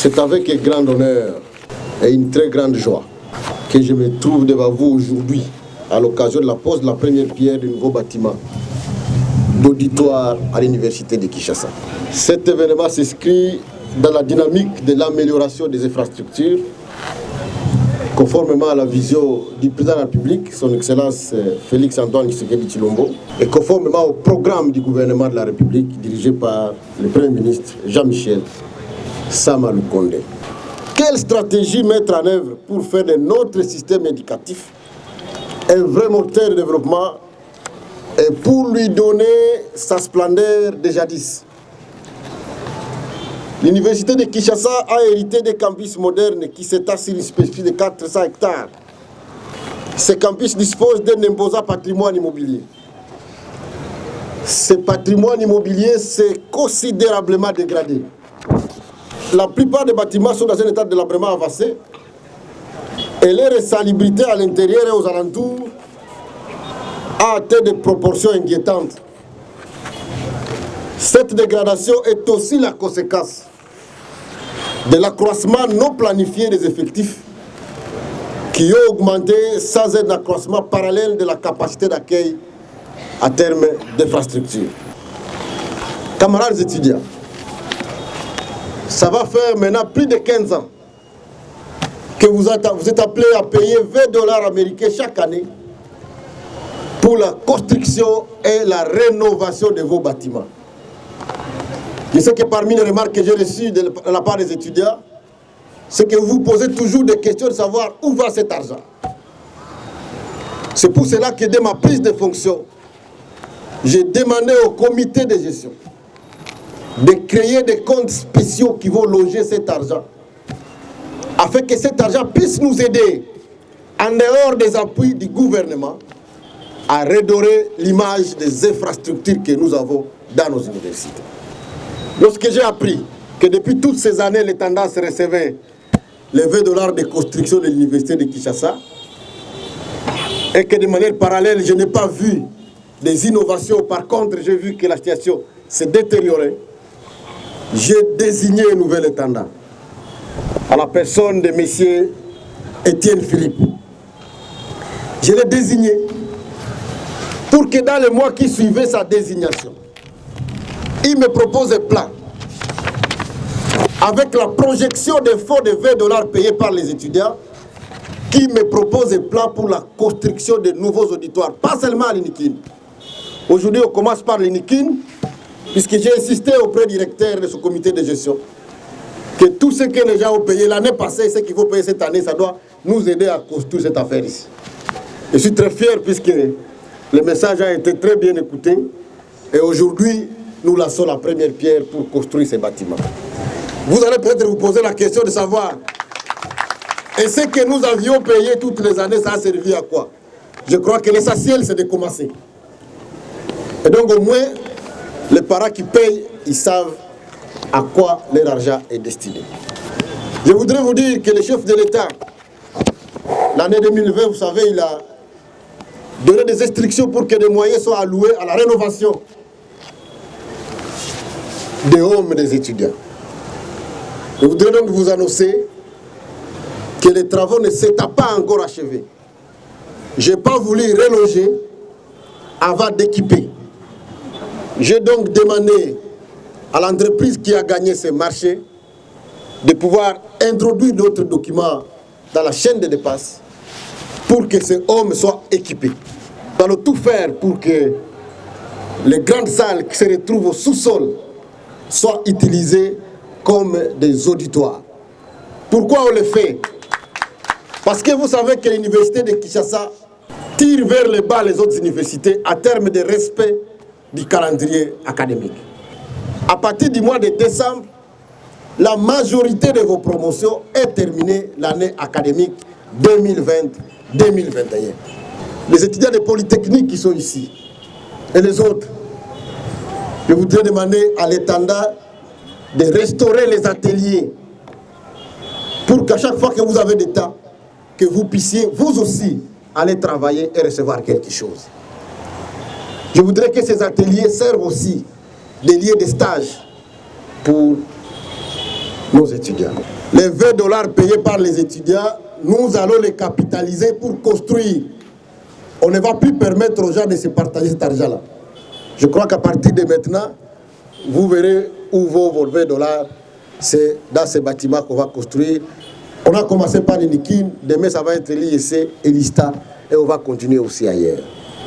C'est avec un grand honneur et une très grande joie que je me trouve devant vous aujourd'hui à l'occasion de la pose de la première pierre du nouveau bâtiment d'auditoire à l'université de Kinshasa. Cet événement s'inscrit dans la dynamique de l'amélioration des infrastructures conformément à la vision du président de la République, son Excellence Félix Antoine Tshisekedi Tshilombo, et conformément au programme du gouvernement de la République dirigé par le Premier ministre Jean-Michel Sama Lukonde. Quelle stratégie mettre en œuvre pour faire de notre système éducatif un vrai moteur de développement et pour lui donner sa splendeur de jadis? L'université de Kinshasa a hérité des campus modernes qui s'étendent sur une superficie de 400 hectares. Ces campus disposent d'un imposant patrimoine immobilier. Ce patrimoine immobilier s'est considérablement dégradé. La plupart des bâtiments sont dans un état de délabrement avancé et leur insalubrité à l'intérieur et aux alentours a atteint des proportions inquiétantes. Cette dégradation est aussi la conséquence de l'accroissement non planifié des effectifs qui ont augmenté sans un accroissement parallèle de la capacité d'accueil à terme d'infrastructures. Camarades étudiants, ça va faire maintenant plus de 15 ans que vous êtes appelés à payer 20 $ américains chaque année pour la construction et la rénovation de vos bâtiments. Je sais que parmi les remarques que j'ai reçues de la part des étudiants, c'est que vous posez toujours des questions de savoir où va cet argent. C'est pour cela que dès ma prise de fonction, j'ai demandé au comité de gestion de créer des comptes spéciaux qui vont loger cet argent, afin que cet argent puisse nous aider, en dehors des appuis du gouvernement, à redorer l'image des infrastructures que nous avons dans nos universités. Lorsque j'ai appris que depuis toutes ces années, les tendances recevaient les 20 $ de construction de l'université de Kinshasa, et que de manière parallèle, je n'ai pas vu des innovations, par contre, j'ai vu que la situation s'est détériorée, j'ai désigné un nouvel intendant à la personne de M. Étienne Philippe. Je l'ai désigné pour que dans les mois qui suivaient sa désignation, il me propose un plan avec la projection des fonds de 20 $ payés par les étudiants, qui me propose un plan pour la construction de nouveaux auditoires, pas seulement à l'INIKIN. Aujourd'hui, on commence par l'INIKIN, puisque j'ai insisté auprès du directeur de ce comité de gestion que tout ce que les gens ont payé l'année passée, ce qu'il faut payer cette année, ça doit nous aider à construire cette affaire ici. Je suis très fier puisque le message a été très bien écouté et aujourd'hui, nous lançons la première pierre pour construire ces bâtiments. Vous allez peut-être vous poser la question de savoir, et ce que nous avions payé toutes les années, ça a servi à quoi? Je crois que l'essentiel, c'est de commencer. Et donc au moins, les parents qui payent, ils savent à quoi leur argent est destiné. Je voudrais vous dire que le chef de l'État, l'année 2020, vous savez, il a donné des instructions pour que des moyens soient alloués à la rénovation des homes des étudiants. Je voudrais donc vous annoncer que les travaux ne s'étaient pas encore achevés. Je n'ai pas voulu reloger avant d'équiper. J'ai donc demandé à l'entreprise qui a gagné ce marché de pouvoir introduire d'autres documents dans la chaîne de dépenses pour que ces hommes soient équipés. Nous allons tout faire pour que les grandes salles qui se retrouvent au sous-sol soient utilisées comme des auditoires. Pourquoi on le fait? Parce que vous savez que l'université de Kinshasa tire vers le bas les autres universités en termes de respect du calendrier académique. À partir du mois de décembre, la majorité de vos promotions est terminée l'année académique 2020-2021. Les étudiants de Polytechnique qui sont ici et les autres, je voudrais demander à l'intendant de restaurer les ateliers pour qu'à chaque fois que vous avez des temps, que vous puissiez vous aussi aller travailler et recevoir quelque chose. Je voudrais que ces ateliers servent aussi des lieux de stage pour nos étudiants. Les 20 $ payés par les étudiants, nous allons les capitaliser pour construire. On ne va plus permettre aux gens de se partager cet argent-là. Je crois qu'à partir de maintenant, vous verrez où vont vos 20 $. C'est dans ces bâtiments qu'on va construire. On a commencé par l'Inikin, demain ça va être l'IEC et l'ISTA, et on va continuer aussi ailleurs.